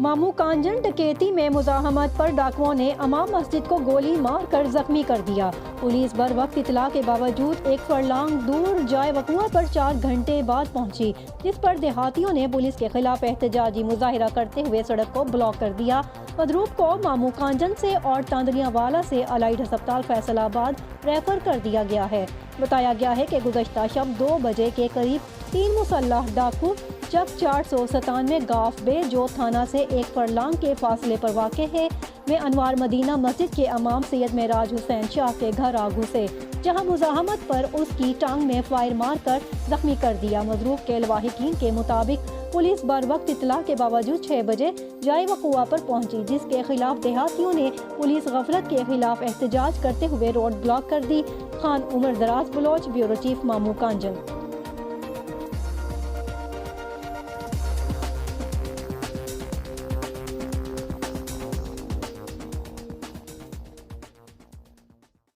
मामू कांजन डकैती में मुजाहमत पर डाकुओं ने अमाम मस्जिद को गोली मार कर जख्मी कर दिया। पुलिस बर वक्त इतला के बावजूद एक फरलांग दूर जाए वकुआ पर 4 घंटे बाद पहुंची, जिस पर देहातियों ने पुलिस के खिलाफ एहतजाजी मुजाहिरा करते हुए सड़क को ब्लॉक कर दिया। मदरूब को मामू कांजन से और तांदनियावाला से अलाइड अस्पताल फैसलाबाद रेफर कर दिया गया है। बताया गया है कि गुज़श्ता शब 2 बजे के करीब 3 मुसल्लह डाकू जब 497 गाफ बे जो थाना से एक फरलांग के फासले पर वाक़ है में अनवार मदीना मस्जिद के अमाम सैयद मेराज हुसैन शाह के घर आ घुसे, जहां मुजाहमत पर उसकी टांग में फायर मार कर जख्मी कर दिया। मजरूब के लवाहिकीन के मुताबिक पुलिस बर वक्त इतला के बावजूद 6 बजे जाए वकुआ पर पहुंची, जिसके खिलाफ देहातियों ने पुलिस गफलत के खिलाफ एहतजाज करते हुए रोड ब्लॉक कर दी। खान उमर दराज बलोच, ब्यूरो चीफ, मामू कांजन।